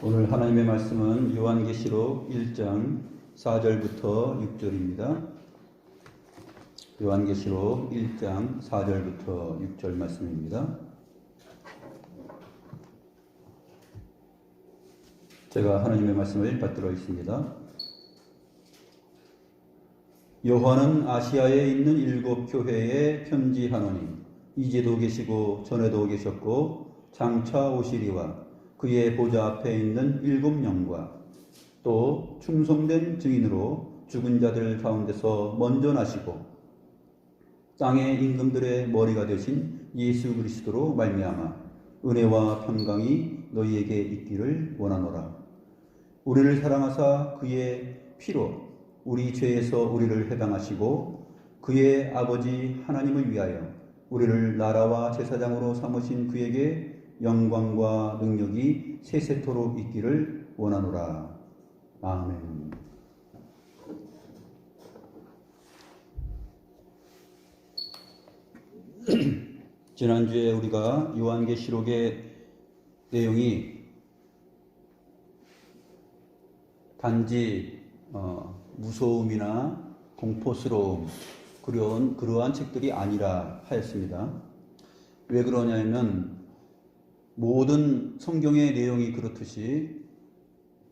오늘 하나님의 말씀은 요한계시록 1장 4절부터 6절입니다. 요한계시록 1장 4절부터 6절 말씀입니다. 제가 하나님의 말씀을 받들어 있습니다. 요한은 아시아에 있는 7 교회에 편지하노니 이제도 계시고 전에도 계셨고 장차 오시리와 그의 보좌 앞에 있는 7 영과 또 충성된 증인으로 죽은 자들 가운데서 먼저 나시고 땅의 임금들의 머리가 되신 예수 그리스도로 말미암아 은혜와 평강이 너희에게 있기를 원하노라. 우리를 사랑하사 그의 피로 우리 죄에서 우리를 해방하시고 그의 아버지 하나님을 위하여 우리를 나라와 제사장으로 삼으신 그에게 영광과 능력이 세세토록 있기를 원하노라. 아멘. 지난주에 우리가 요한계시록의 내용이 단지 무서움이나 공포스러움 그러한 책들이 아니라 하였습니다. 왜 그러냐면 모든 성경의 내용이 그렇듯이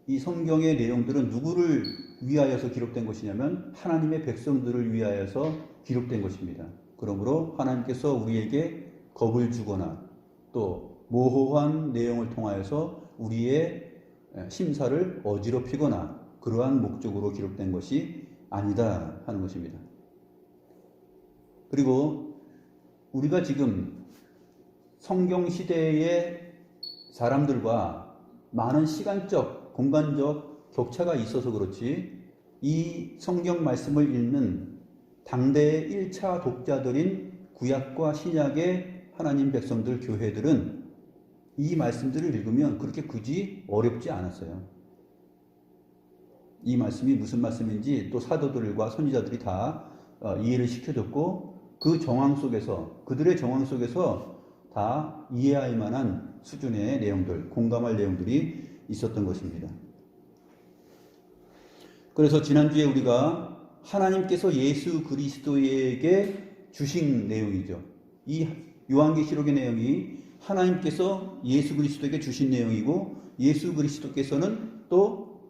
이 성경의 내용들은 누구를 위하여서 기록된 것이냐면 하나님의 백성들을 위하여서 기록된 것입니다. 그러므로 하나님께서 우리에게 겁을 주거나 또 모호한 내용을 통하여서 우리의 심사를 어지럽히거나 그러한 목적으로 기록된 것이 아니다 하는 것입니다. 그리고 우리가 지금 성경 시대의 사람들과 많은 시간적, 공간적 격차가 있어서 그렇지 이 성경 말씀을 읽는 당대의 1차 독자들인 구약과 신약의 하나님 백성들, 교회들은 이 말씀들을 읽으면 그렇게 굳이 어렵지 않았어요. 이 말씀이 무슨 말씀인지 또 사도들과 선지자들이 다 이해를 시켜줬고 그 정황 속에서, 그들의 정황 속에서 다 이해할 만한 수준의 내용들, 공감할 내용들이 있었던 것입니다. 그래서 지난주에 우리가 하나님께서 예수 그리스도에게 주신 내용이죠. 이 요한계시록의 내용이 하나님께서 예수 그리스도에게 주신 내용이고 예수 그리스도께서는 또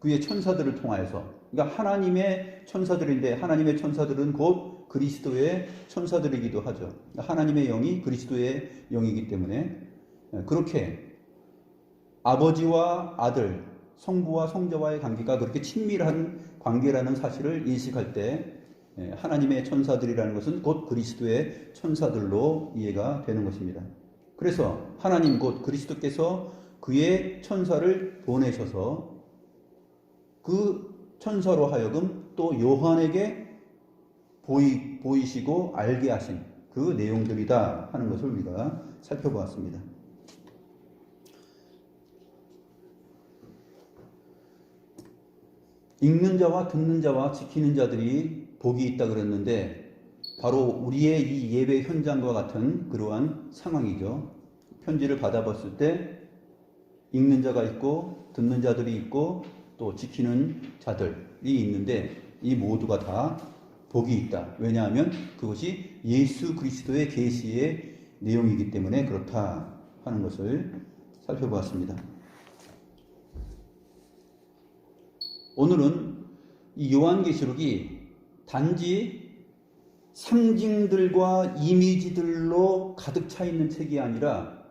그의 천사들을 통하여서, 그러니까 하나님의 천사들인데 하나님의 천사들은 곧 그리스도의 천사들이기도 하죠. 하나님의 영이 그리스도의 영이기 때문에 그렇게 아버지와 아들, 성부와 성자와의 관계가 그렇게 친밀한 관계라는 사실을 인식할 때 하나님의 천사들이라는 것은 곧 그리스도의 천사들로 이해가 되는 것입니다. 그래서 하나님 곧 그리스도께서 그의 천사를 보내셔서 그 천사로 하여금 또 요한에게 보이시고 알게 하신 그 내용들이다 하는 것을 우리가 살펴보았습니다. 읽는 자와 듣는 자와 지키는 자들이 복이 있다 그랬는데 바로 우리의 이 예배 현장과 같은 그러한 상황이죠. 편지를 받아봤을 때 읽는 자가 있고 듣는 자들이 있고 또 지키는 자들이 있는데 이 모두가 다 복이 있다. 왜냐하면 그것이 예수 그리스도의 계시의 내용이기 때문에 그렇다 하는 것을 살펴보았습니다. 오늘은 이 요한계시록이 단지 상징들과 이미지들로 가득 차 있는 책이 아니라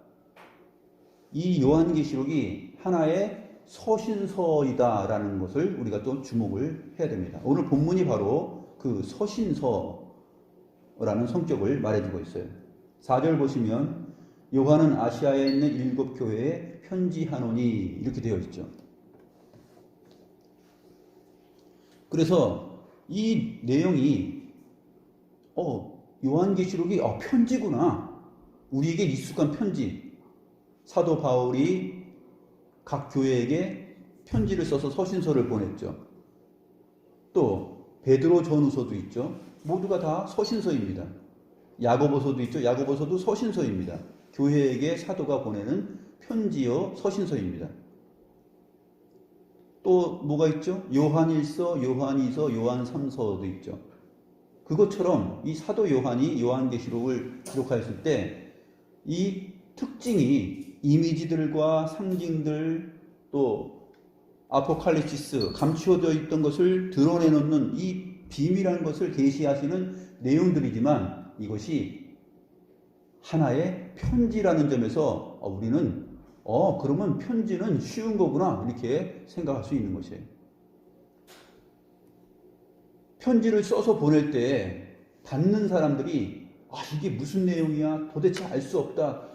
이 요한계시록이 하나의 서신서이다라는 것을 우리가 또 주목을 해야 됩니다. 오늘 본문이 바로 그 서신서라는 성격을 말해주고 있어요. 4절 보시면 요한은 아시아에 있는 7 교회에 편지하노니 이렇게 되어 있죠. 그래서 이 내용이 요한계시록이 편지구나. 우리에게 익숙한 편지. 사도 바울이 각 교회에게 편지를 써서 서신서를 보냈죠. 또 베드로 전후서도 있죠. 모두가 다 서신서입니다. 야고보서도 있죠. 야고보서도 서신서입니다. 교회에게 사도가 보내는 편지요 서신서입니다. 또 뭐가 있죠? 요한일서, 요한이서, 요한3서도 있죠. 그것처럼 이 사도 요한이 요한계시록을 기록하였을 때 이 특징이 이미지들과 상징들 또 아포칼립시스 감추어져 있던 것을 드러내놓는 이 비밀한 것을 계시하시는 내용들이지만 이것이 하나의 편지라는 점에서 우리는 그러면 편지는 쉬운 거구나 이렇게 생각할 수 있는 것이에요. 편지를 써서 보낼 때 받는 사람들이 이게 무슨 내용이야? 도대체 알 수 없다.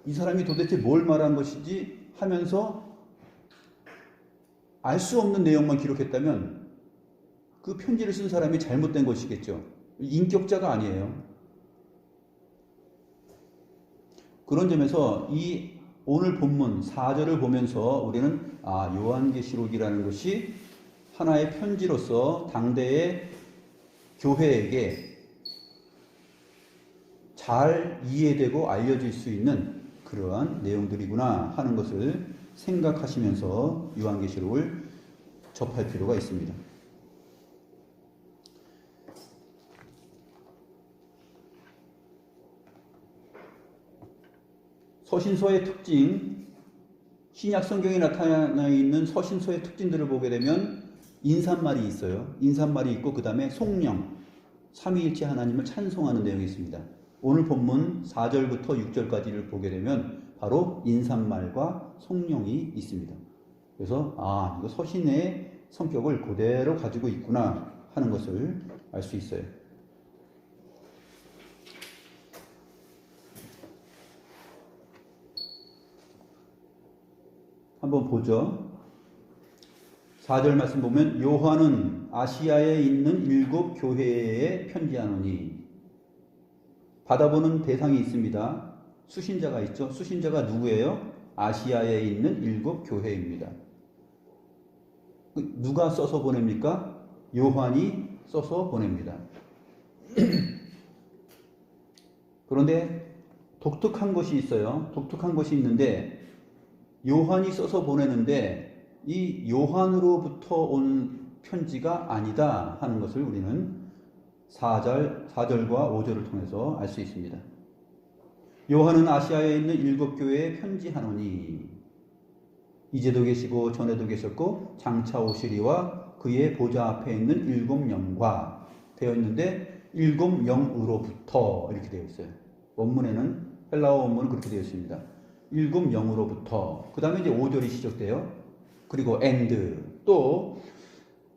이 사람이 도대체 뭘 말한 것인지 하면서 알 수 없는 내용만 기록했다면 그 편지를 쓴 사람이 잘못된 것이겠죠. 인격자가 아니에요. 그런 점에서 이 오늘 본문 4절을 보면서 우리는 요한계시록이라는 것이 하나의 편지로서 당대의 교회에게 잘 이해되고 알려질 수 있는 그러한 내용들이구나 하는 것을 생각하시면서 요한계시록을 접할 필요가 있습니다. 서신서의 특징, 신약 성경에 나타나 있는 서신서의 특징들을 보게 되면 인사말이 있어요. 인사말이 있고 그 다음에 송령, 삼위일체 하나님을 찬송하는 내용이 있습니다. 오늘 본문 4절부터 6절까지를 보게 되면 바로 인사말과 송령이 있습니다. 그래서 이거 서신의 성격을 그대로 가지고 있구나 하는 것을 알 수 있어요. 한번 보죠. 4절 말씀 보면 요한은 아시아에 있는 7 교회에 편지하노니 받아보는 대상이 있습니다. 수신자가 있죠. 수신자가 누구예요? 아시아에 있는 7 교회입니다. 누가 써서 보냅니까? 요한이 써서 보냅니다. 그런데 독특한 것이 있어요. 독특한 것이 있는데 요한이 써서 보내는데 이 요한으로부터 온 편지가 아니다 하는 것을 우리는 4절과 5절을 통해서 알 수 있습니다. 요한은 아시아에 있는 7 교회에 편지하노니 이제도 계시고 전에도 계셨고 장차 오시리와 그의 보좌 앞에 있는 7 영과 되어 있는데 7 영으로부터 이렇게 되어 있어요. 원문에는 헬라어 원문은 그렇게 되어 있습니다. 7 영으로부터 그 다음에 이제 5절이 시작돼요. 그리고 and 또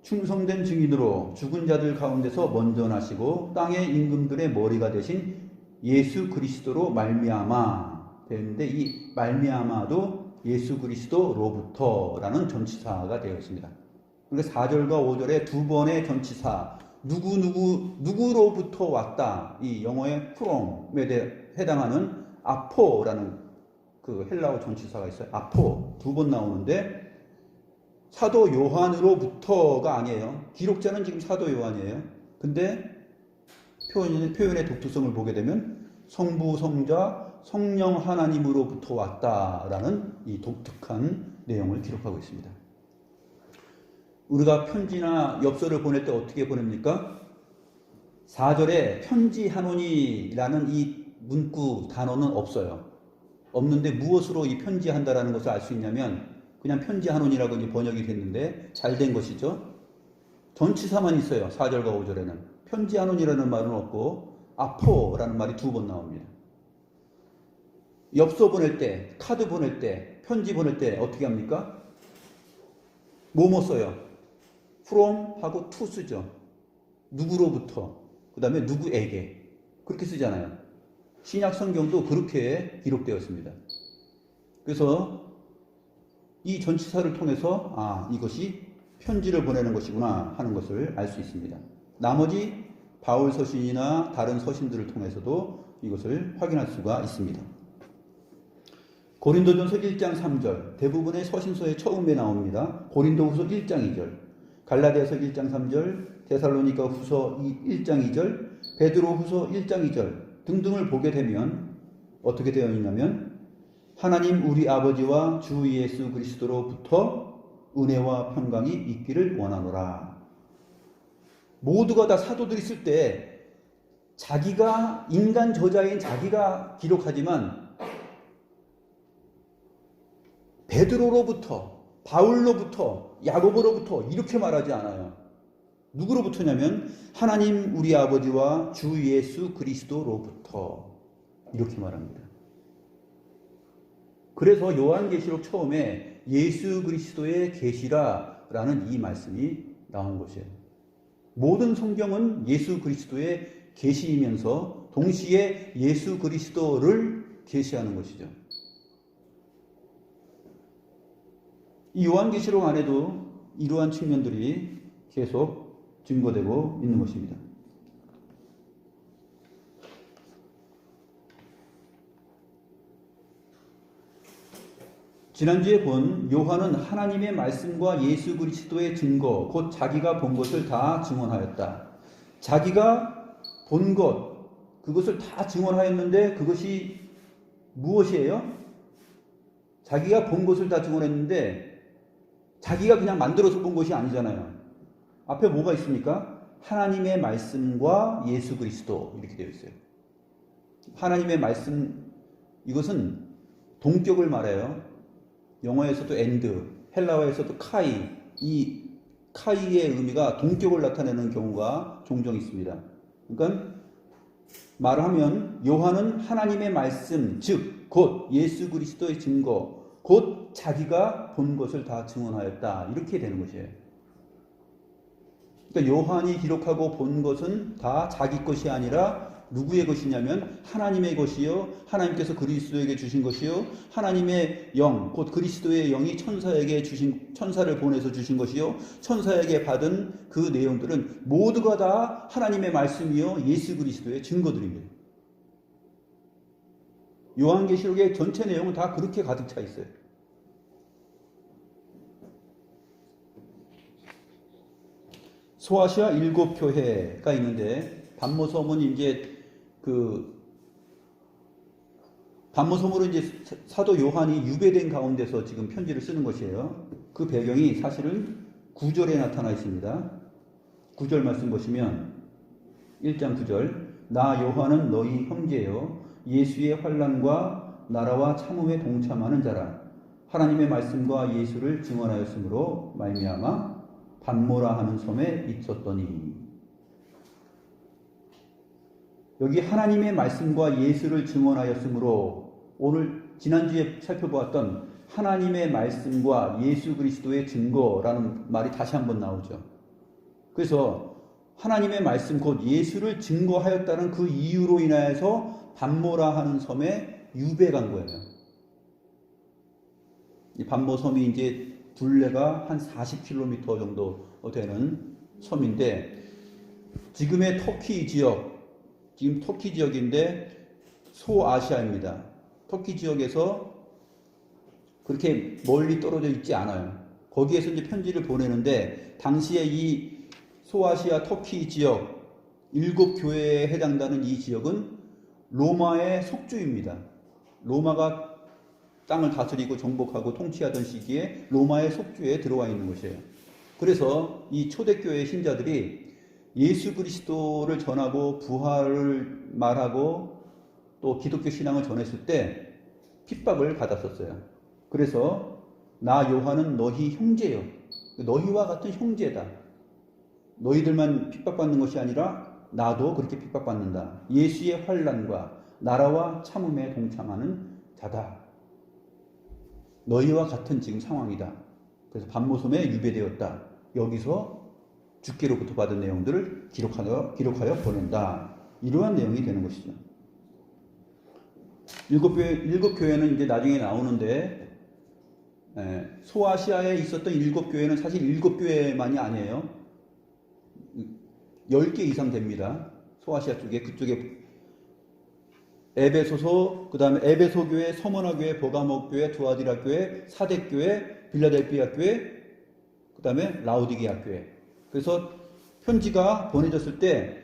충성된 증인으로 죽은 자들 가운데서 먼저 나시고 땅의 임금들의 머리가 되신 예수 그리스도로 말미암아 되었는데 이 말미암아도 예수 그리스도로부터라는 전치사가 되어 있습니다. 그러니까 4절과 5절에 두 번의 전치사 누구로부터 왔다 이 영어의 from에 해당하는 아포라는 그 헬라어 전치사가 있어요. 아포 두 번 나오는데 사도 요한으로부터가 아니에요. 기록자는 지금 사도 요한이에요. 근데 표현의 독특성을 보게 되면 성부, 성자, 성령 하나님으로부터 왔다라는 이 독특한 내용을 기록하고 있습니다. 우리가 편지나 엽서를 보낼 때 어떻게 보냅니까? 4절에 편지하노니라는 이 문구 단어는 없어요. 없는데 무엇으로 이 편지한다라는 것을 알 수 있냐면 그냥 편지하노니라고 번역이 됐는데 잘된 것이죠. 전치사만 있어요. 4절과 5절에는 편지하노니라는 말은 없고 아포라는 말이 두 번 나옵니다. 엽서 보낼 때, 카드 보낼 때, 편지 보낼 때 어떻게 합니까? 뭐뭐 써요? from 하고 to 쓰죠. 누구로부터, 그 다음에 누구에게 그렇게 쓰잖아요. 신약 성경도 그렇게 기록되었습니다. 그래서 이 전치사를 통해서 이것이 편지를 보내는 것이구나 하는 것을 알 수 있습니다. 나머지 바울 서신이나 다른 서신들을 통해서도 이것을 확인할 수가 있습니다. 고린도전서 1장 3절 대부분의 서신서의 처음에 나옵니다. 고린도후서 1장 2절 갈라디아서 1장 3절 데살로니가 후서 1장 2절 베드로후서 1장 2절 등등을 보게 되면 어떻게 되어 있냐면 하나님 우리 아버지와 주 예수 그리스도로부터 은혜와 평강이 있기를 원하노라. 모두가 다 사도들이 쓸 때 자기가 인간 저자인 자기가 기록하지만 베드로로부터, 바울로부터, 야고보로부터 이렇게 말하지 않아요. 누구로부터냐면 하나님 우리 아버지와 주 예수 그리스도로부터 이렇게 말합니다. 그래서 요한계시록 처음에 예수 그리스도의 계시라라는 이 말씀이 나온 것이에요. 모든 성경은 예수 그리스도의 계시이면서 동시에 예수 그리스도를 계시하는 것이죠. 이 요한계시록 안에도 이러한 측면들이 계속 증거되고 있는 것입니다. 지난주에 본 요한은 하나님의 말씀과 예수 그리스도의 증거, 곧 자기가 본 것을 다 증언하였다. 자기가 본 것, 그것을 다 증언하였는데 그것이 무엇이에요? 자기가 본 것을 다 증언했는데 자기가 그냥 만들어서 본 것이 아니잖아요. 앞에 뭐가 있습니까? 하나님의 말씀과 예수 그리스도 이렇게 되어 있어요. 하나님의 말씀, 이것은 동격을 말해요. 영어에서도 and, 헬라어에서도 카이, 이 카이의 의미가 동격을 나타내는 경우가 종종 있습니다. 그러니까 말하면 요한은 하나님의 말씀, 즉 곧 예수 그리스도의 증거, 곧 자기가 본 것을 다 증언하였다. 이렇게 되는 것이에요. 그러니까 요한이 기록하고 본 것은 다 자기 것이 아니라 누구의 것이냐면 하나님의 것이요, 하나님께서 그리스도에게 주신 것이요, 하나님의 영, 곧 그리스도의 영이 천사에게 주신, 천사를 보내서 주신 것이요, 천사에게 받은 그 내용들은 모두가 다 하나님의 말씀이요, 예수 그리스도의 증거들입니다. 요한계시록의 전체 내용은 다 그렇게 가득 차 있어요. 소아시아 7교회가 있는데 반모섬은 이제 반모섬으로 이제 사도 요한이 유배된 가운데서 지금 편지를 쓰는 것이에요. 그 배경이 사실은 9절에 나타나 있습니다. 9절 말씀 보시면 1장 9절 나 요한은 너희 형제요 예수의 환난과 나라와 참음에 동참하는 자라 하나님의 말씀과 예수를 증언하였으므로 말미암아 반모라 하는 섬에 있었더니 여기 하나님의 말씀과 예수를 증언하였으므로 오늘 지난주에 살펴보았던 하나님의 말씀과 예수 그리스도의 증거라는 말이 다시 한번 나오죠. 그래서 하나님의 말씀 곧 예수를 증거하였다는 그 이유로 인하여서 반모라 하는 섬에 유배 간 거예요. 이 반모섬이 이제 둘레가 한 40km 정도 되는 섬인데 지금의 터키 지역, 지금 터키 지역인데 소아시아입니다. 터키 지역에서 그렇게 멀리 떨어져 있지 않아요. 거기에서 이제 편지를 보내는데 당시에 이 소아시아 터키 지역 7교회에 해당되는 이 지역은 로마의 속주입니다. 로마가 땅을 다스리고 정복하고 통치하던 시기에 로마의 속주에 들어와 있는 것이에요. 그래서 이 초대교회 신자들이 예수 그리스도를 전하고 부활을 말하고 또 기독교 신앙을 전했을 때 핍박을 받았었어요. 그래서 나 요한은 너희 형제요. 너희와 같은 형제다. 너희들만 핍박받는 것이 아니라 나도 그렇게 핍박받는다. 예수의 환난과 나라와 참음에 동참하는 자다. 너희와 같은 지금 상황이다. 그래서 반모섬에 유배되었다. 여기서 주께로부터 받은 내용들을 기록하여 보낸다. 이러한 내용이 되는 것이죠. 7교회는 이제 나중에 나오는데 소아시아에 있었던 7교회는 사실 7교회만이 아니에요. 10개 이상 됩니다. 소아시아 쪽에 그쪽에 에베소서, 그 다음에 에베소교회, 서머나교회, 버가모교회, 두아디라교회, 사덱교회, 빌라델피아교회, 그 다음에 라오디게아교회. 그래서 편지가 보내졌을 때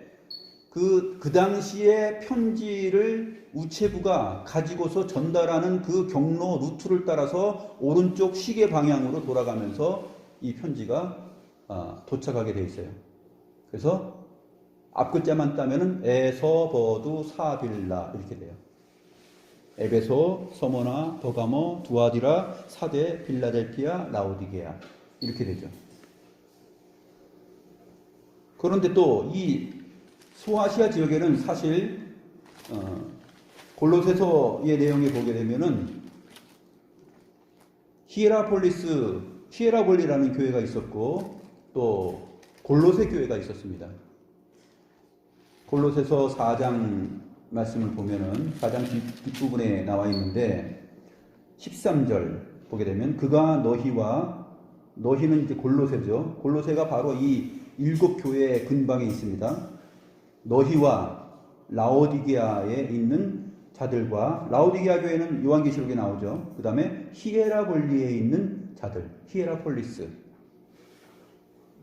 그 당시에 편지를 우체부가 가지고서 전달하는 그 경로 루트를 따라서 오른쪽 시계 방향으로 돌아가면서 이 편지가 도착하게 되어 있어요. 그래서 앞글자만 따면은 에서버두 사빌라 이렇게 돼요. 에베소, 서머나, 버가모, 두아디라, 사데, 빌라델피아, 라오디게아 이렇게 되죠. 그런데 또 이 소아시아 지역에는 사실 골로새서의 내용에 보게 되면은 히에라볼리라는 교회가 있었고 또 골로새 교회가 있었습니다. 골로새서 4장 말씀을 보면은 4장 뒷부분에 나와 있는데 13절 보게 되면 그가 너희는 이제 골로새죠. 골로새가 바로 이 7교회의 근방에 있습니다. 너희와 라오디게아에 있는 자들과 라오디게아 교회는 요한계시록에 나오죠. 그 다음에 히에라볼리에 있는 자들, 히에라폴리스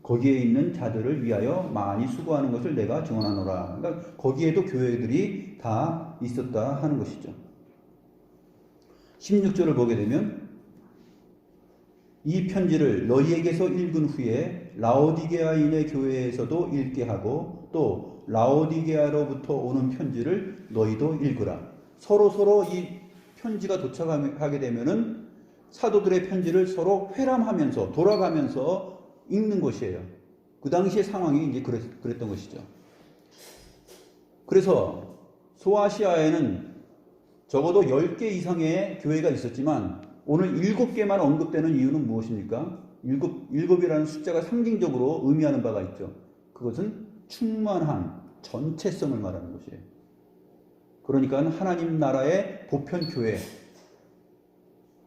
거기에 있는 자들을 위하여 많이 수고하는 것을 내가 증언하노라. 그러니까 거기에도 교회들이 다 있었다 하는 것이죠. 16절을 보게 되면 이 편지를 너희에게서 읽은 후에 라오디게아인의 교회에서도 읽게 하고 또 라오디게아로부터 오는 편지를 너희도 읽으라. 서로 이 편지가 도착하게 되면은 사도들의 편지를 서로 회람하면서 돌아가면서 읽는 것이에요. 그 당시의 상황이 이제 그랬던 것이죠. 그래서 소아시아에는 적어도 10개 이상의 교회가 있었지만 오늘 7개만 언급되는 이유는 무엇입니까? 7이라는 숫자가 상징적으로 의미하는 바가 있죠. 그것은 충만한 전체성을 말하는 것이에요. 그러니까 하나님 나라의 보편교회,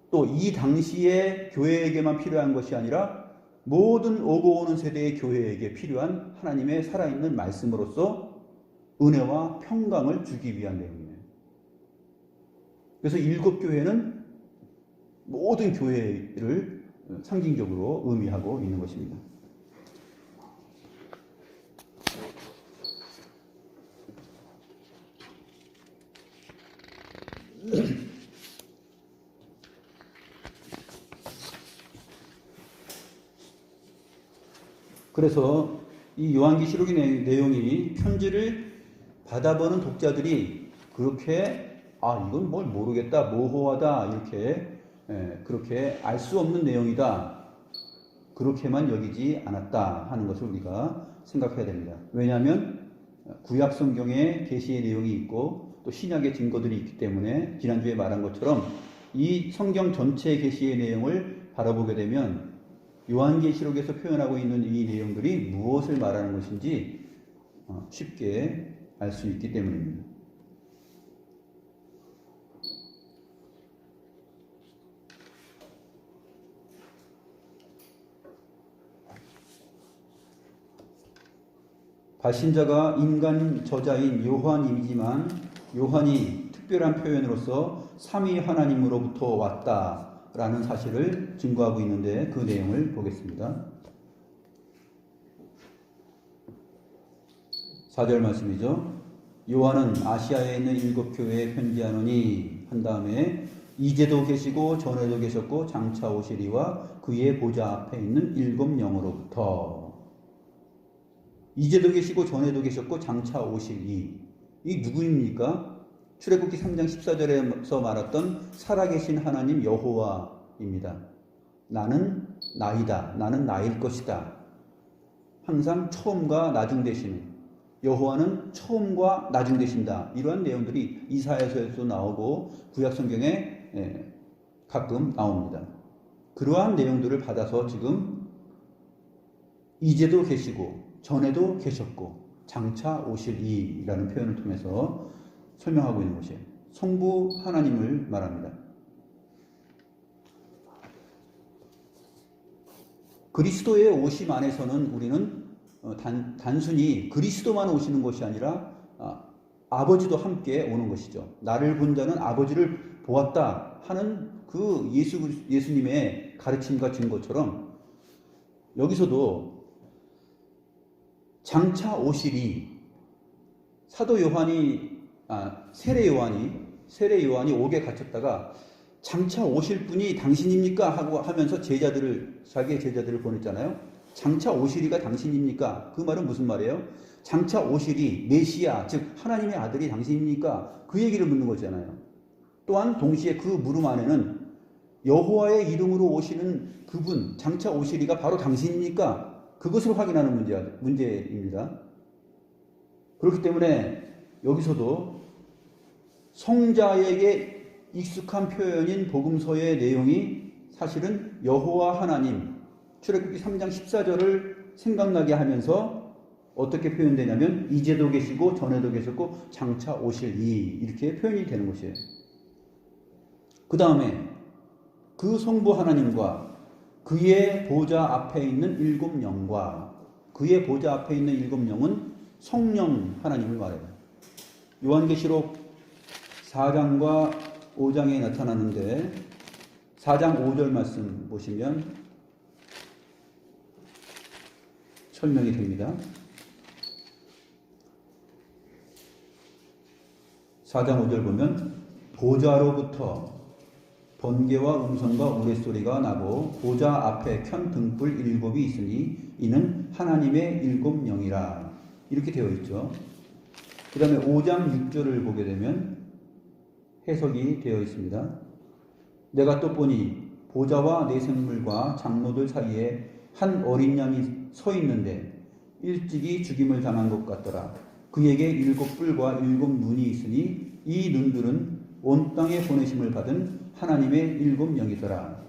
또 이 당시의 교회에게만 필요한 것이 아니라 모든 오고 오는 세대의 교회에게 필요한 하나님의 살아있는 말씀으로서 은혜와 평강을 주기 위한 내용이에요. 그래서 7교회는 모든 교회를 상징적으로 의미하고 있는 것입니다. 그래서 이 요한계시록의 내용이 편지를 받아보는 독자들이 그렇게 이건 뭘 모르겠다, 모호하다 이렇게 그렇게 알 수 없는 내용이다 그렇게만 여기지 않았다 하는 것을 우리가 생각해야 됩니다. 왜냐하면 구약 성경에 계시의 내용이 있고 또 신약의 증거들이 있기 때문에 지난주에 말한 것처럼 이 성경 전체의 계시의 내용을 바라보게 되면 요한계시록에서 표현하고 있는 이 내용들이 무엇을 말하는 것인지 쉽게 알 수 있기 때문입니다. 발신자가 인간 저자인 요한이지만 요한이 특별한 표현으로서 삼위 하나님으로부터 왔다라는 사실을 증거하고 있는데 그 내용을 보겠습니다. 4절 말씀이죠. 요한은 아시아에 있는 7교회에 편지하노니 한 다음에 이제도 계시고 전에도 계셨고 장차 오시리와 그의 보좌 앞에 있는 7 영으로부터. 이제도 계시고 전에도 계셨고 장차 오시리. 이 누구입니까? 출애굽기 3장 14절에서 말했던 살아계신 하나님 여호와입니다. 나는 나이다. 나는 나일 것이다. 항상 처음과 나중 되시는 여호와는 처음과 나중 되신다. 이러한 내용들이 이사야서에도 나오고 구약 성경에 가끔 나옵니다. 그러한 내용들을 받아서 지금 이제도 계시고 전에도 계셨고 장차 오실 이라는 표현을 통해서 설명하고 있는 것이에요. 성부 하나님을 말합니다. 그리스도의 오심 안에서는 우리는 단순히 그리스도만 오시는 것이 아니라 아버지도 함께 오는 것이죠. 나를 본 자는 아버지를 보았다 하는 그 예수님의 가르침과 증거처럼 여기서도 장차 오시리 사도 요한이 세례 요한이 옥에 갇혔다가 장차 오실 분이 당신입니까? 하고 하면서 자기의 제자들을 보냈잖아요. 장차 오시리가 당신입니까? 그 말은 무슨 말이에요? 장차 오시리 메시아, 즉 하나님의 아들이 당신입니까? 그 얘기를 묻는 거잖아요. 또한 동시에 그 물음 안에는 여호와의 이름으로 오시는 그분, 장차 오시리가 바로 당신입니까? 그것을 확인하는 문제입니다. 그렇기 때문에 여기서도 성자에게 익숙한 표현인 복음서의 내용이 사실은 여호와 하나님, 출애굽기 3장 14절을 생각나게 하면서 어떻게 표현되냐면 이제도 계시고 전에도 계셨고 장차 오실 이렇게 표현이 되는 것이에요. 그 다음에 그 성부 하나님과 그의 보좌 앞에 있는 일곱 영과 그의 보좌 앞에 있는 일곱 영은 성령 하나님을 말해요. 요한계시록 4장과 5장에 나타나는데 4장 5절 말씀 보시면 설명이 됩니다. 4장 5절 보면 보좌로부터 번개와 음성과 우레소리가 나고 보좌 앞에 켠 등불 일곱이 있으니 이는 하나님의 일곱 영이라 이렇게 되어 있죠. 그 다음에 5장 6절을 보게 되면 해석이 되어 있습니다. 내가 또 보니 보좌와 네 생물과 장로들 사이에 한 어린 양이 서 있는데 일찍이 죽임을 당한 것 같더라. 그에게 일곱 뿔과 일곱 눈이 있으니 이 눈들은 온 땅에 보내심을 받은 하나님의 일곱 영이더라.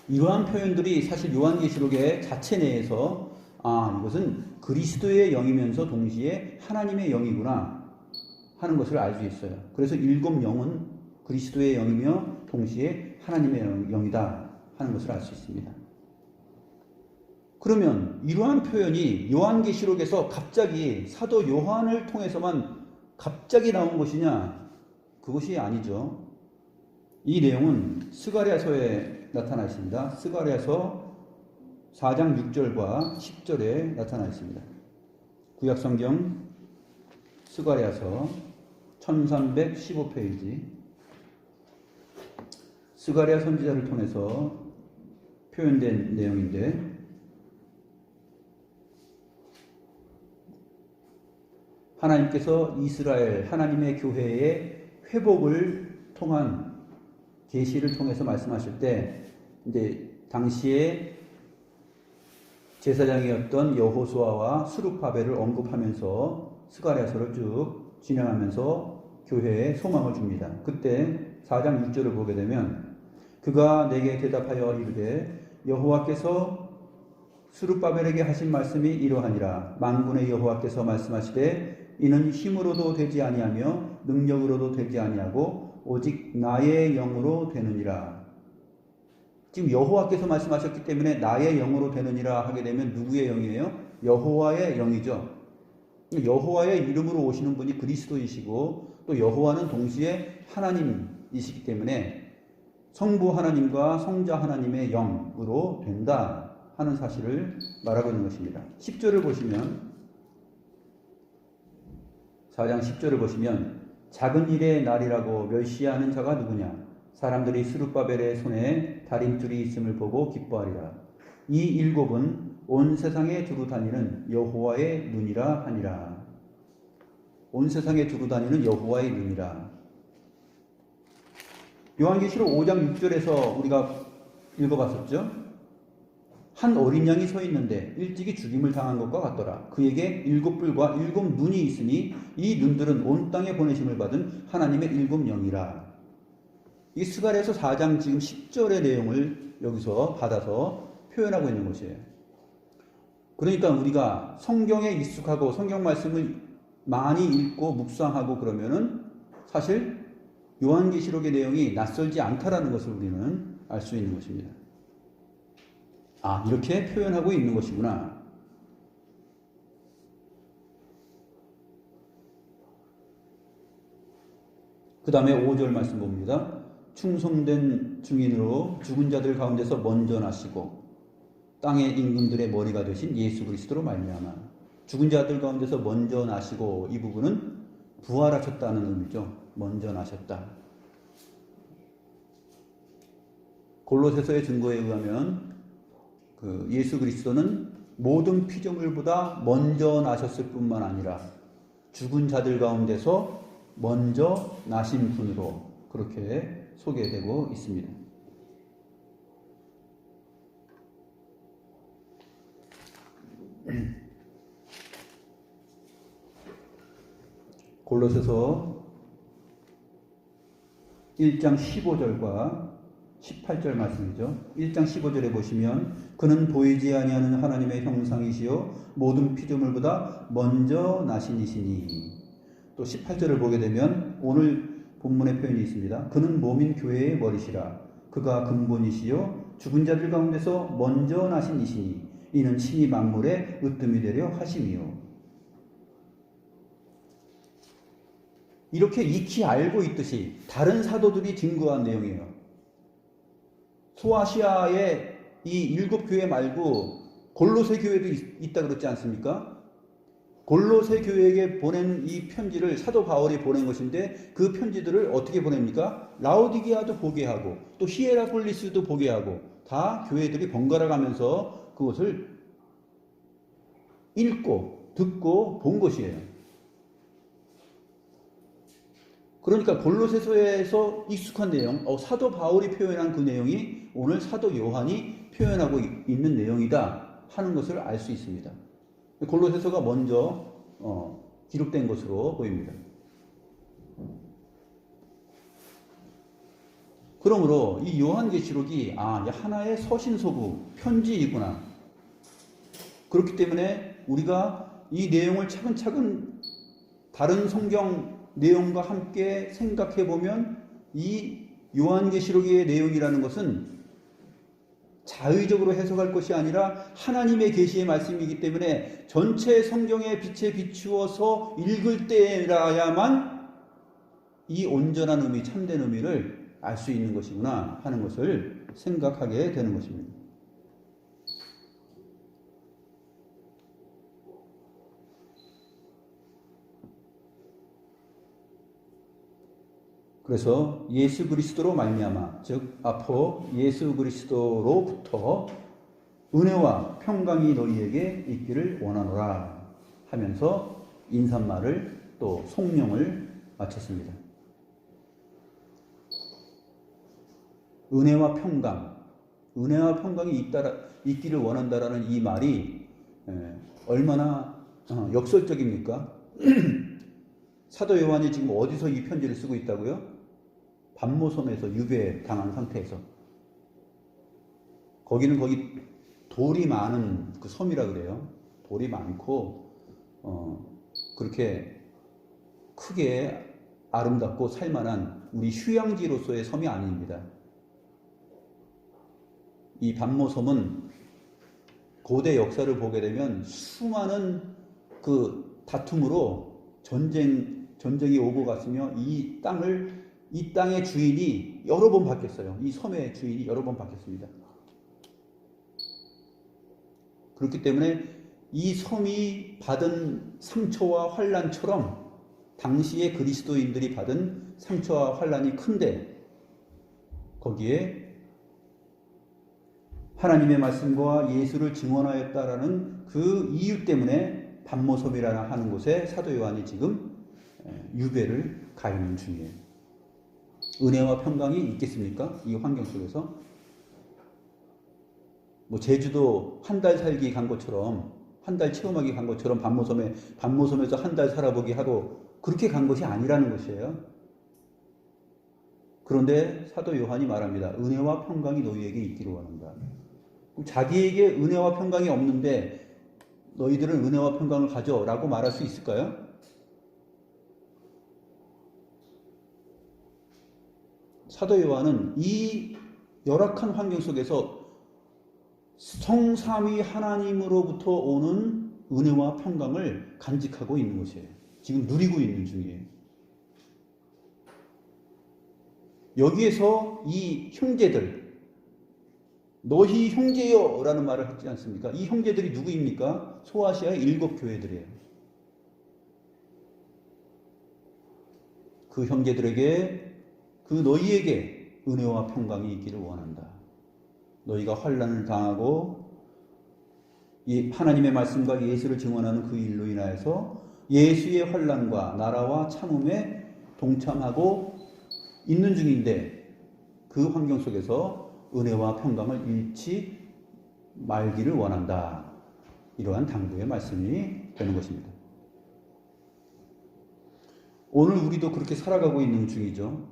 이러한 표현들이 사실 요한계시록의 자체 내에서 이것은 그리스도의 영이면서 동시에 하나님의 영이구나 하는 것을 알 수 있어요. 그래서 일곱 영은 그리스도의 영이며 동시에 하나님의 영이다 하는 것을 알 수 있습니다. 그러면 이러한 표현이 요한계시록에서 갑자기 사도 요한을 통해서만 갑자기 나온 것이냐? 그것이 아니죠. 이 내용은 스가랴서에 나타나 있습니다. 스가랴서 4장 6절과 10절에 나타나 있습니다. 구약성경 스가랴서 1315페이지 스가랴 선지자를 통해서 표현된 내용인데 하나님께서 이스라엘 하나님의 교회의 회복을 통한 계시를 통해서 말씀하실 때 이제 당시에 제사장이었던 여호수아와 스룹바벨을 언급하면서 스가랴서를 쭉 진행하면서 교회에 소망을 줍니다. 그때 4장 6절을 보게 되면 그가 내게 대답하여 이르되 여호와께서 스룹바벨에게 하신 말씀이 이러하니라. 만군의 여호와께서 말씀하시되 이는 힘으로도 되지 아니하며 능력으로도 되지 아니하고 오직 나의 영으로 되느니라. 지금 여호와께서 말씀하셨기 때문에 나의 영으로 되느니라 하게 되면 누구의 영이에요? 여호와의 영이죠. 여호와의 이름으로 오시는 분이 그리스도이시고 또 여호와는 동시에 하나님이시기 때문에 성부 하나님과 성자 하나님의 영으로 된다 하는 사실을 말하고 있는 것입니다. 10절을 보시면 4장 10절을 보시면 작은 일의 날이라고 멸시하는 자가 누구냐? 사람들이 스룹바벨의 손에 다림줄이 있음을 보고 기뻐하리라. 이 일곱은 온 세상에 두루 다니는 여호와의 눈이라 하니라. 온 세상에 두루 다니는 여호와의 눈이라. 요한계시록 5장 6절에서 우리가 읽어봤었죠? 한 어린 양이 서 있는데 일찍이 죽임을 당한 것과 같더라. 그에게 일곱 뿔과 일곱 눈이 있으니 이 눈들은 온 땅에 보내심을 받은 하나님의 일곱 영이라. 이 스가랴서 4장 지금 10절의 내용을 여기서 받아서 표현하고 있는 것이에요. 그러니까 우리가 성경에 익숙하고 성경 말씀을 많이 읽고 묵상하고 그러면은 사실 요한계시록의 내용이 낯설지 않다라는 것을 우리는 알 수 있는 것입니다. 이렇게 표현하고 있는 것이구나. 그 다음에 5절 말씀 봅니다. 충성된 증인으로 죽은 자들 가운데서 먼저 나시고 땅의 임금들의 머리가 되신 예수 그리스도로 말미암아. 죽은 자들 가운데서 먼저 나시고, 이 부분은 부활하셨다는 의미죠. 먼저 나셨다. 골로새서의 증거에 의하면 그 예수 그리스도는 모든 피조물보다 먼저 나셨을 뿐만 아니라 죽은 자들 가운데서 먼저 나신 분으로 그렇게 소개되고 있습니다. 골로새서 1장 15절과 18절 말씀이죠. 1장 15절에 보시면 그는 보이지 아니하는 하나님의 형상이시요 모든 피조물보다 먼저 나신이시니, 또 18절을 보게 되면 오늘 본문의 표현이 있습니다. 그는 몸인 교회의 머리시라. 그가 근본이시요 죽은 자들 가운데서 먼저 나신이시니 이는 친히 만물의 으뜸이 되려 하심이요. 이렇게 익히 알고 있듯이 다른 사도들이 증거한 내용이에요. 소아시아의 이 7교회 말고 골로새 교회도 있다 그랬지 않습니까? 골로새 교회에게 보낸 이 편지를 사도 바울이 보낸 것인데, 그 편지들을 어떻게 보냅니까? 라오디게아도 보게 하고 또 히에라폴리스도 보게 하고, 다 교회들이 번갈아 가면서 그것을 읽고 듣고 본 것이에요. 그러니까 골로새서에서 익숙한 내용, 사도 바울이 표현한 그 내용이 오늘 사도 요한이 표현하고 있는 내용이다 하는 것을 알 수 있습니다. 골로새서가 먼저 기록된 것으로 보입니다. 그러므로 이 요한계시록이 하나의 서신서구 편지이구나. 그렇기 때문에 우리가 이 내용을 차근차근 다른 성경 내용과 함께 생각해 보면 이 요한계시록의 내용이라는 것은 자의적으로 해석할 것이 아니라 하나님의 계시의 말씀이기 때문에 전체 성경의 빛에 비추어서 읽을 때라야만 이 온전한 의미, 참된 의미를 알 수 있는 것이구나 하는 것을 생각하게 되는 것입니다. 그래서 예수 그리스도로 말미암아, 즉 앞으로 예수 그리스도로부터 은혜와 평강이 너희에게 있기를 원하노라 하면서 인사말을 또 송명을 마쳤습니다. 은혜와 평강이 있기를 원한다라는 이 말이 얼마나 역설적입니까? 사도 요한이 지금 어디서 이 편지를 쓰고 있다고요? 반모섬에서 유배당한 상태에서. 거기는 거기 돌이 많은 그 섬이라 그래요. 돌이 많고 그렇게 크게 아름답고 살만한 우리 휴양지로서의 섬이 아닙니다. 이 반모섬은 고대 역사를 보게 되면 수많은 그 다툼으로 전쟁이 오고 갔으며 이 땅의 주인이 여러 번 바뀌었어요. 이 섬의 주인이 여러 번 바뀌었습니다. 그렇기 때문에 이 섬이 받은 상처와 환난처럼 당시의 그리스도인들이 받은 상처와 환난이 큰데, 거기에 하나님의 말씀과 예수를 증언하였다라는 그 이유 때문에 반모섬이라 하는 곳에 사도 요한이 지금 유배를 가 있는 중이에요. 은혜와 평강이 있겠습니까? 이 환경 속에서? 제주도 한 달 살기 간 것처럼, 한 달 체험하기 간 것처럼 반모섬에서 한 달 살아보기 하러 그렇게 간 것이 아니라는 것이에요. 그런데 사도 요한이 말합니다. 은혜와 평강이 너희에게 있기를 원한다. 자기에게 은혜와 평강이 없는데 너희들은 은혜와 평강을 가져 라고 말할 수 있을까요? 사도 요한은 이 열악한 환경 속에서 성삼위 하나님으로부터 오는 은혜와 평강을 간직하고 있는 것이에요. 지금 누리고 있는 중이에요. 여기에서 이 형제들, 너희 형제여 라는 말을 하지 않습니까? 이 형제들이 누구입니까? 소아시아의 7 교회들이에요. 그 형제들에게, 그 너희에게 은혜와 평강이 있기를 원한다. 너희가 환난을 당하고 하나님의 말씀과 예수를 증언하는 그 일로 인하여서 예수의 환난과 나라와 참음에 동참하고 있는 중인데, 그 환경 속에서 은혜와 평강을 잃지 말기를 원한다. 이러한 당부의 말씀이 되는 것입니다. 오늘 우리도 그렇게 살아가고 있는 중이죠.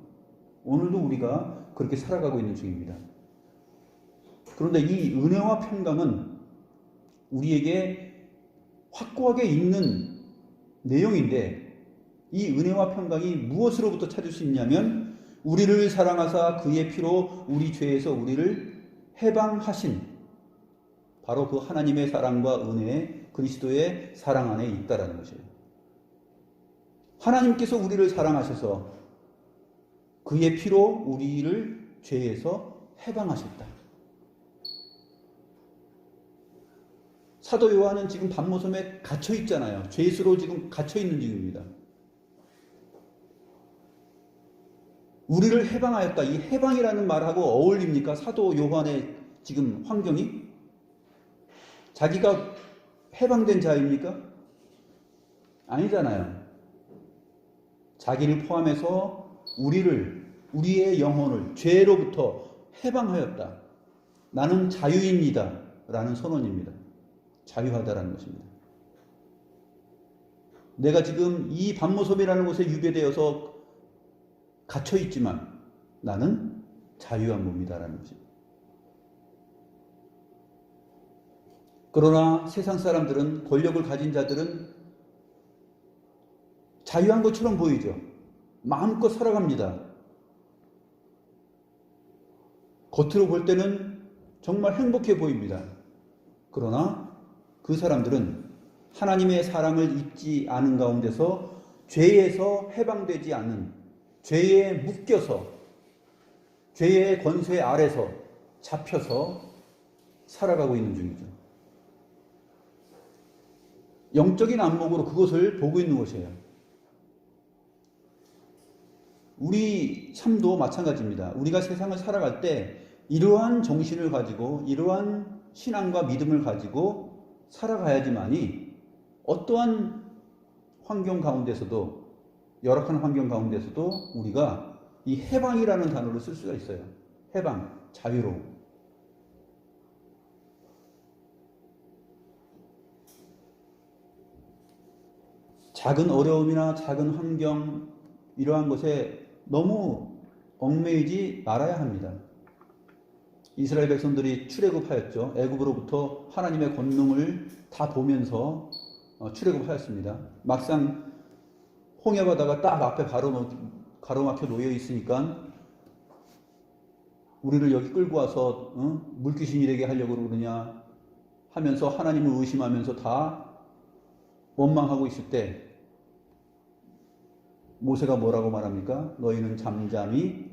오늘도 우리가 그렇게 살아가고 있는 중입니다. 그런데 이 은혜와 평강은 우리에게 확고하게 있는 내용인데, 이 은혜와 평강이 무엇으로부터 찾을 수 있냐면, 우리를 사랑하사 그의 피로 우리 죄에서 우리를 해방하신 바로 그 하나님의 사랑과 은혜, 그리스도의 사랑 안에 있다라는 것이에요. 하나님께서 우리를 사랑하셔서 그의 피로 우리를 죄에서 해방하셨다. 사도 요한은 지금 반모섬에 갇혀 있잖아요. 죄수로 지금 갇혀 있는 중입니다. 우리를 해방하였다. 이 해방이라는 말하고 어울립니까? 사도 요한의 지금 환경이? 자기가 해방된 자입니까? 아니잖아요. 자기를 포함해서 우리의 영혼을 죄로부터 해방하였다. 나는 자유입니다. 라는 선언입니다. 자유하다라는 것입니다. 내가 지금 이 반모섬이라는 곳에 유배되어서 갇혀 있지만 나는 자유한 몸이다라는 것입니다. 그러나 세상 사람들은, 권력을 가진 자들은 자유한 것처럼 보이죠. 마음껏 살아갑니다. 겉으로 볼 때는 정말 행복해 보입니다. 그러나 그 사람들은 하나님의 사랑을 잊지 않은 가운데서 죄에서 해방되지 않는, 죄에 묶여서 죄의 권세 아래서 잡혀서 살아가고 있는 중이죠. 영적인 안목으로 그것을 보고 있는 것이에요. 우리 삶도 마찬가지입니다. 우리가 세상을 살아갈 때 이러한 정신을 가지고, 이러한 신앙과 믿음을 가지고 살아가야지만이 어떠한 환경 가운데서도, 열악한 환경 가운데서도 우리가 이 해방이라는 단어를 쓸 수가 있어요. 해방, 자유로움. 작은 어려움이나 작은 환경, 이러한 것에 너무 얽매이지 말아야 합니다. 이스라엘 백성들이 출애굽하였죠. 애굽으로부터 하나님의 권능을 다 보면서 출애굽하였습니다. 막상 홍해바다가 딱 앞에 가로막혀 놓여 있으니까 우리를 여기 끌고 와서 물귀신이 되게 하려고 그러느냐 하면서 하나님을 의심하면서 다 원망하고 있을 때 모세가 뭐라고 말합니까? 너희는 잠잠히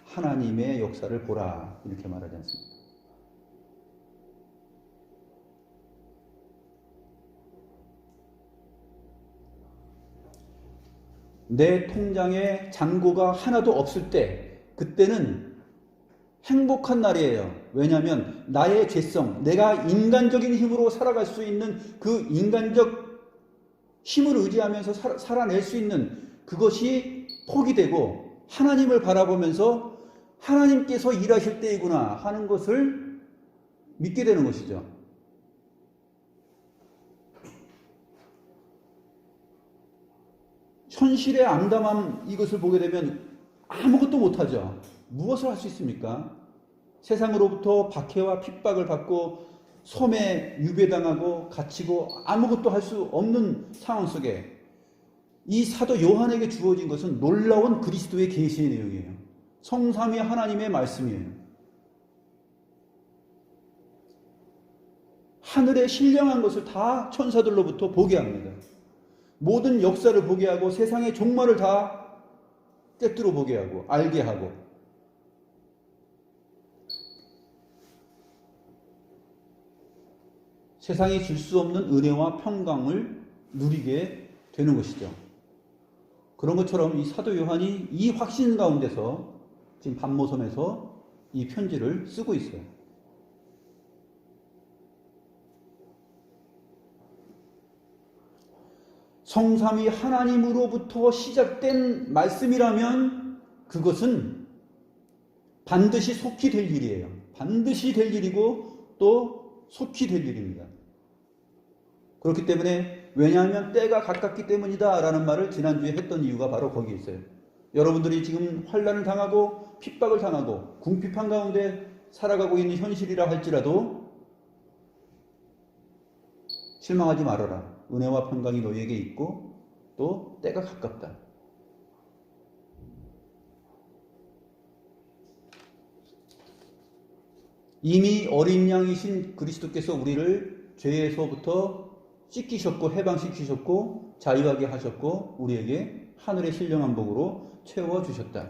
하나님의 역사를 보라, 이렇게 말하지 않습니까? 내 통장에 잔고가 하나도 없을 때, 그때는 행복한 날이에요. 왜냐하면 나의 죄성, 내가 인간적인 힘으로 살아갈 수 있는 그 인간적 힘을 의지하면서 살아낼 수 있는 그것이 포기되고, 하나님을 바라보면서 하나님께서 일하실 때이구나 하는 것을 믿게 되는 것이죠. 현실의 암담함, 이것을 보게 되면 아무것도 못하죠. 무엇을 할 수 있습니까? 세상으로부터 박해와 핍박을 받고 섬에 유배당하고 갇히고 아무것도 할 수 없는 상황 속에 이 사도 요한에게 주어진 것은 놀라운 그리스도의 계시의 내용이에요. 성삼위 하나님의 말씀이에요. 하늘에 신령한 것을 다 천사들로부터 보게 합니다. 모든 역사를 보게 하고 세상의 종말을 다 꿰뚫어 보게 하고 알게 하고, 세상이 줄 수 없는 은혜와 평강을 누리게 되는 것이죠. 그런 것처럼 이 사도 요한이 이 확신 가운데서 지금 반모섬에서 이 편지를 쓰고 있어요. 성삼위 하나님으로부터 시작된 말씀이라면 그것은 반드시 속히 될 일이에요. 반드시 될 일이고 또 속히 될 일입니다. 그렇기 때문에 왜냐하면 때가 가깝기 때문이다 라는 말을 지난주에 했던 이유가 바로 거기에 있어요. 여러분들이 지금 환난을 당하고 핍박을 당하고 궁핍한 가운데 살아가고 있는 현실이라 할지라도 실망하지 말아라. 은혜와 평강이 너희에게 있고 또 때가 가깝다. 이미 어린 양이신 그리스도께서 우리를 죄에서부터 씻기셨고 해방시키셨고 자유하게 하셨고 우리에게 하늘의 신령한 복으로 채워주셨다.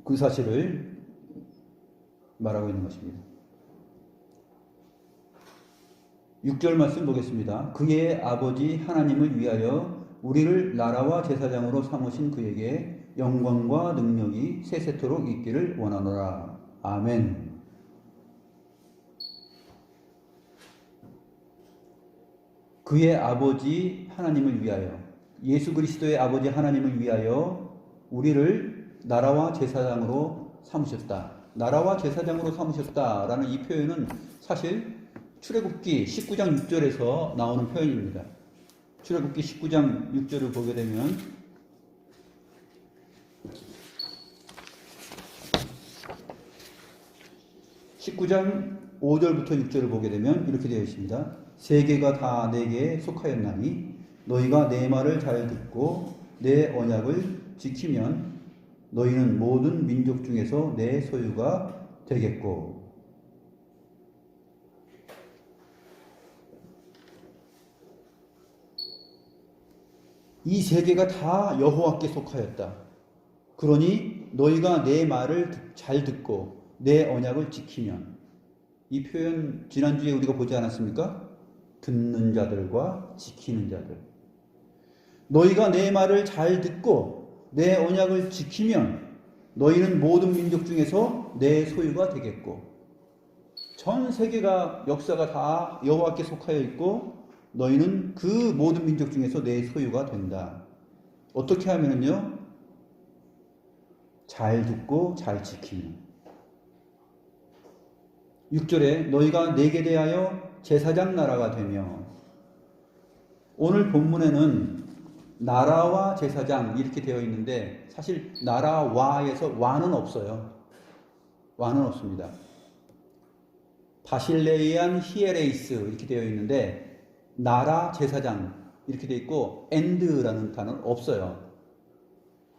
그 사실을 말하고 있는 것입니다. 6절 말씀 보겠습니다. 그의 아버지 하나님을 위하여 우리를 나라와 제사장으로 삼으신 그에게 영광과 능력이 세세토록 있기를 원하노라. 아멘. 그의 아버지 하나님을 위하여, 예수 그리스도의 아버지 하나님을 위하여 우리를 나라와 제사장으로 삼으셨다. 나라와 제사장으로 삼으셨다라는 이 표현은 사실 출애굽기 19장 6절에서 나오는 표현입니다. 출애굽기 19장 6절을 보게 되면 (19장 5절부터 6절을) 보게 되면 이렇게 되어 있습니다. 세계가 다 내게 속하였나니 너희가 내 말을 잘 듣고 내 언약을 지키면 너희는 모든 민족 중에서 내 소유가 되겠고. 이 세계가 다 여호와께 속하였다. 그러니 너희가 내 말을 잘 듣고 내 언약을 지키면, 이 표현 지난주에 우리가 보지 않았습니까? 듣는 자들과 지키는 자들. 너희가 내 말을 잘 듣고 내 언약을 지키면 너희는 모든 민족 중에서 내 소유가 되겠고. 전 세계가 역사가 다 여호와께 속하여 있고 너희는 그 모든 민족 중에서 내 소유가 된다. 어떻게 하면요? 잘 듣고 잘 지키면. 6절에 너희가 내게 대하여 제사장 나라가 되며, 오늘 본문에는 나라와 제사장 이렇게 되어 있는데 사실 나라와에서 와는 없어요. 와는 없습니다. 바실레이안 히에레이스 이렇게 되어 있는데 나라 제사장 이렇게 되어 있고 and라는 단어는 없어요.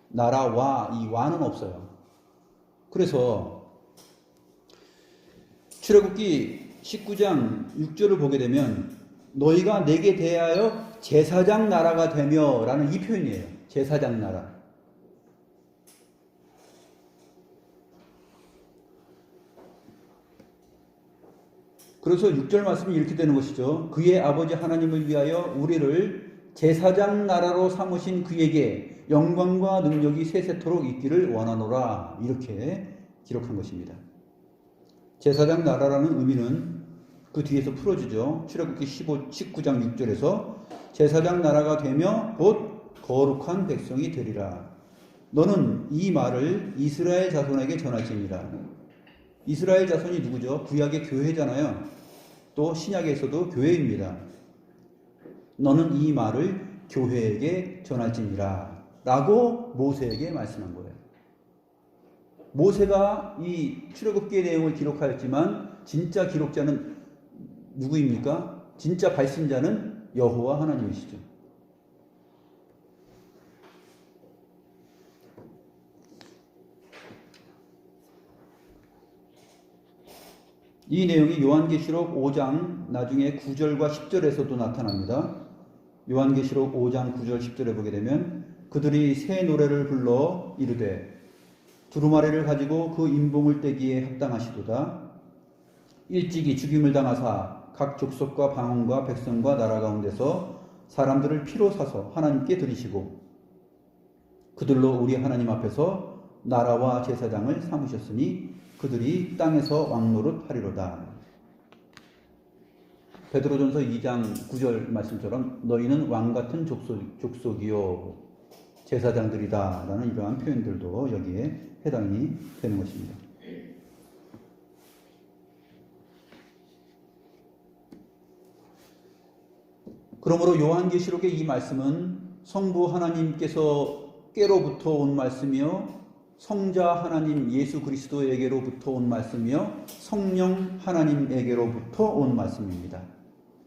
나라와, 이 와는 없어요. 그래서 출애굽기 19장 6절을 보게 되면 너희가 내게 대하여 제사장 나라가 되며 라는 이 표현이에요. 제사장 나라. 그래서 6절 말씀이 이렇게 되는 것이죠. 그의 아버지 하나님을 위하여 우리를 제사장 나라로 삼으신 그에게 영광과 능력이 세세토록 있기를 원하노라. 이렇게 기록한 것입니다. 제사장 나라라는 의미는 그 뒤에서 풀어지죠. 출애굽기 19장 6절에서 제사장 나라가 되며 곧 거룩한 백성이 되리라. 너는 이 말을 이스라엘 자손에게 전할지니라. 이스라엘 자손이 누구죠? 구약의 교회잖아요. 또 신약에서도 교회입니다. 너는 이 말을 교회에게 전할지니라 라고 모세에게 말씀한 거예요. 모세가 이 출애굽기의 내용을 기록하였지만 진짜 기록자는 누구입니까? 진짜 발신자는 여호와 하나님이시죠. 이 내용이 요한계시록 5장 나중에 9절과 10절에서도 나타납니다. 요한계시록 5장 9절 10절에 보게 되면 그들이 새 노래를 불러 이르되 두루마리를 가지고 그 인봉을 떼기에 합당하시도다. 일찍이 죽임을 당하사 각 족속과 방언과 백성과 나라 가운데서 사람들을 피로 사서 하나님께 드리시고 그들로 우리 하나님 앞에서 나라와 제사장을 삼으셨으니 그들이 땅에서 왕노릇 하리로다. 베드로전서 2장 9절 말씀처럼 너희는 왕같은 족속이요 제사장들이다 라는 이러한 표현들도 여기에 해당이 되는 것입니다. 그러므로 요한계시록의 이 말씀은 성부 하나님께서 께로부터 온 말씀이요 성자 하나님 예수 그리스도에게로부터 온 말씀이요 성령 하나님에게로부터 온 말씀입니다.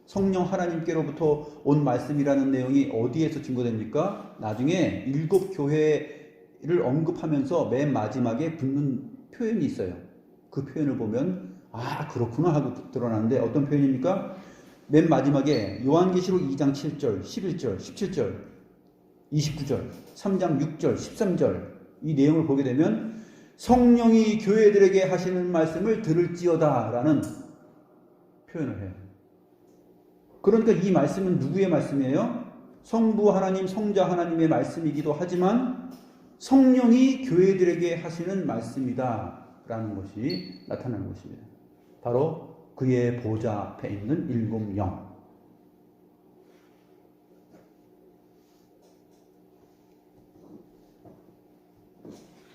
성령 하나님께로부터 온 말씀이라는 내용이 어디에서 증거됩니까? 나중에 7 교회를 언급하면서 맨 마지막에 붙는 표현이 있어요. 그 표현을 보면 아 그렇구나 하고 드러나는데 어떤 표현입니까? 맨 마지막에 요한계시록 2장 7절, 11절, 17절, 29절, 3장 6절, 13절 이 내용을 보게 되면 성령이 교회들에게 하시는 말씀을 들을지어다 라는 표현을 해요. 그러니까 이 말씀은 누구의 말씀이에요? 성부 하나님, 성자 하나님의 말씀이기도 하지만 성령이 교회들에게 하시는 말씀이다 라는 것이 나타나는 것입니다. 바로 그의 보좌 앞에 있는 7 영.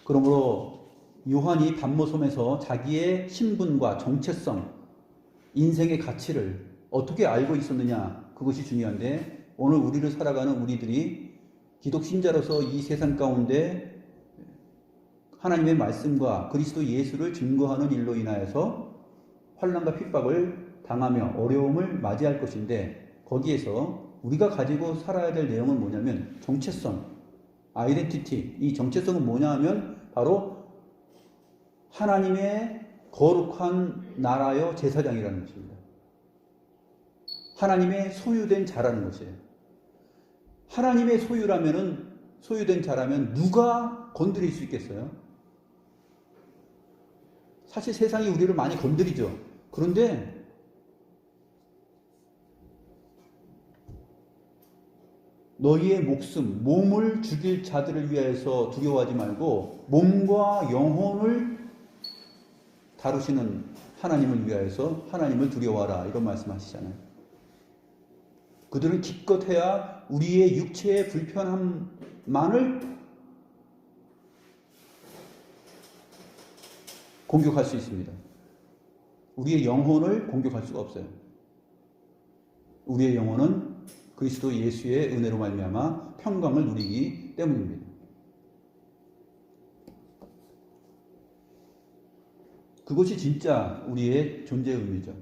그러므로 요한이 patmos섬에서 자기의 신분과 정체성, 인생의 가치를 어떻게 알고 있었느냐 그것이 중요한데 오늘 우리를 살아가는 우리들이 기독신자로서 이 세상 가운데 하나님의 말씀과 그리스도 예수를 증거하는 일로 인하여서 환난과 핍박을 당하며 어려움을 맞이할 것인데 거기에서 우리가 가지고 살아야 될 내용은 뭐냐면 정체성, 아이덴티티. 이 정체성은 뭐냐 하면 바로 하나님의 거룩한 나라여 제사장이라는 것입니다. 하나님의 소유된 자라는 것이에요. 하나님의 소유된 자라면 누가 건드릴 수 있겠어요? 사실 세상이 우리를 많이 건드리죠. 그런데 너희의 목숨, 몸을 죽일 자들을 위하여서 두려워하지 말고 몸과 영혼을 다루시는 하나님을 위하여서 하나님을 두려워하라 이런 말씀하시잖아요. 그들은 기껏해야 우리의 육체의 불편함만을 공격할 수 있습니다. 우리의 영혼을 공격할 수가 없어요. 우리의 영혼은 그리스도 예수의 은혜로 말미암아 평강을 누리기 때문입니다. 그것이 진짜 우리의 존재의 의미죠.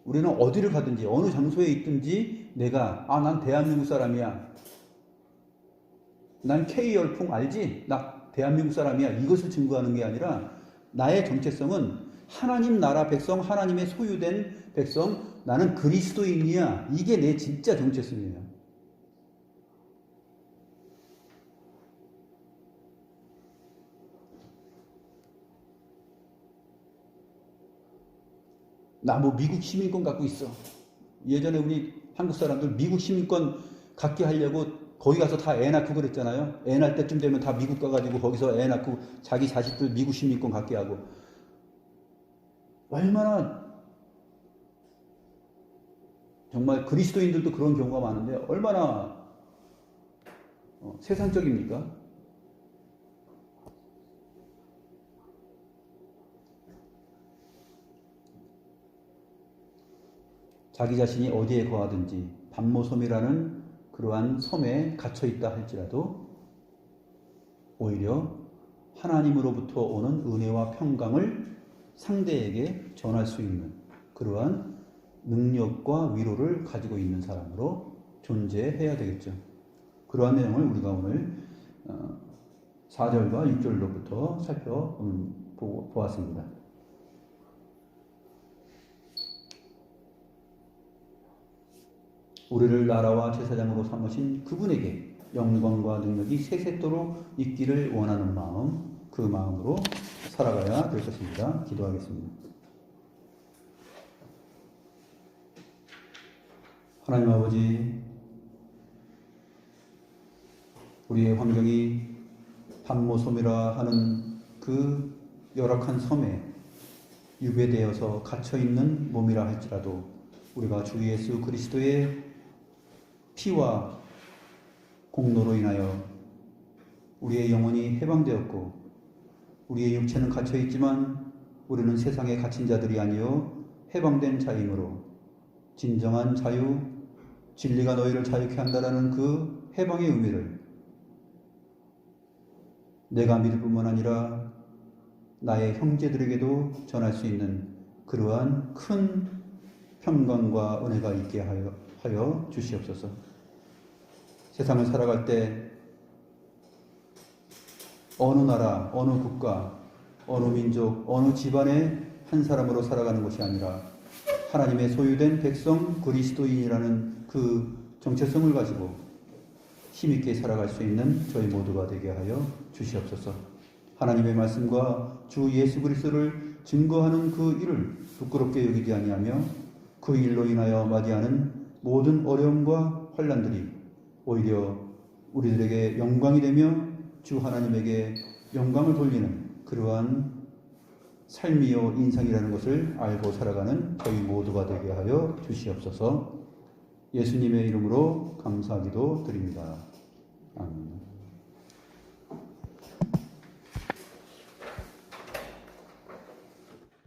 우리는 어디를 가든지 어느 장소에 있든지 내가 난 대한민국 사람이야. 난 K열풍 알지? 나 대한민국 사람이야. 이것을 증거하는 게 아니라 나의 정체성은 하나님 나라 백성, 하나님의 소유된 백성, 나는 그리스도인이야. 이게 내 진짜 정체성이에요. 나 뭐 미국 시민권 갖고 있어. 예전에 우리 한국 사람들 미국 시민권 갖게 하려고 거기 가서 다 애 낳고 그랬잖아요. 애 낳을 때쯤 되면 다 미국 가가지고 거기서 애 낳고 자기 자식들 미국 시민권 갖게 하고. 얼마나 정말 그리스도인들도 그런 경우가 많은데 얼마나 세상적입니까? 자기 자신이 어디에 거하든지 patmos섬이라는 그러한 섬에 갇혀 있다 할지라도 오히려 하나님으로부터 오는 은혜와 평강을 상대에게 전할 수 있는 그러한 능력과 위로를 가지고 있는 사람으로 존재해야 되겠죠. 그러한 내용을 우리가 오늘 4절과 6절로부터 살펴보았습니다. 우리를 나라와 제사장으로 삼으신 그분에게 영광과 능력이 세세토록 있기를 원하는 마음 그 마음으로 살아가야 될 것입니다. 기도하겠습니다. 하나님 아버지, 우리의 환경이 반모섬이라 하는 그 열악한 섬에 유배되어서 갇혀있는 몸이라 할지라도 우리가 주 예수 그리스도의 피와 공로로 인하여 우리의 영혼이 해방되었고 우리의 육체는 갇혀있지만 우리는 세상에 갇힌 자들이 아니요 해방된 자이므로 진정한 자유, 진리가 너희를 자유케 한다라는 그 해방의 의미를 내가 믿을 뿐만 아니라 나의 형제들에게도 전할 수 있는 그러한 큰 평강과 은혜가 있게 하여 주시옵소서. 세상을 살아갈 때 어느 나라, 어느 국가, 어느 민족, 어느 집안의 한 사람으로 살아가는 것이 아니라 하나님의 소유된 백성 그리스도인이라는 그 정체성을 가지고 힘있게 살아갈 수 있는 저희 모두가 되게 하여 주시옵소서. 하나님의 말씀과 주 예수 그리스도를 증거하는 그 일을 부끄럽게 여기지 아니하며 그 일로 인하여 맞이하는 모든 어려움과 환난들이 오히려 우리들에게 영광이 되며 주 하나님에게 영광을 돌리는 그러한 삶이요 인상이라는 것을 알고 살아가는 저희 모두가 되게 하여 주시옵소서. 예수님의 이름으로 감사하기도 드립니다. 아멘.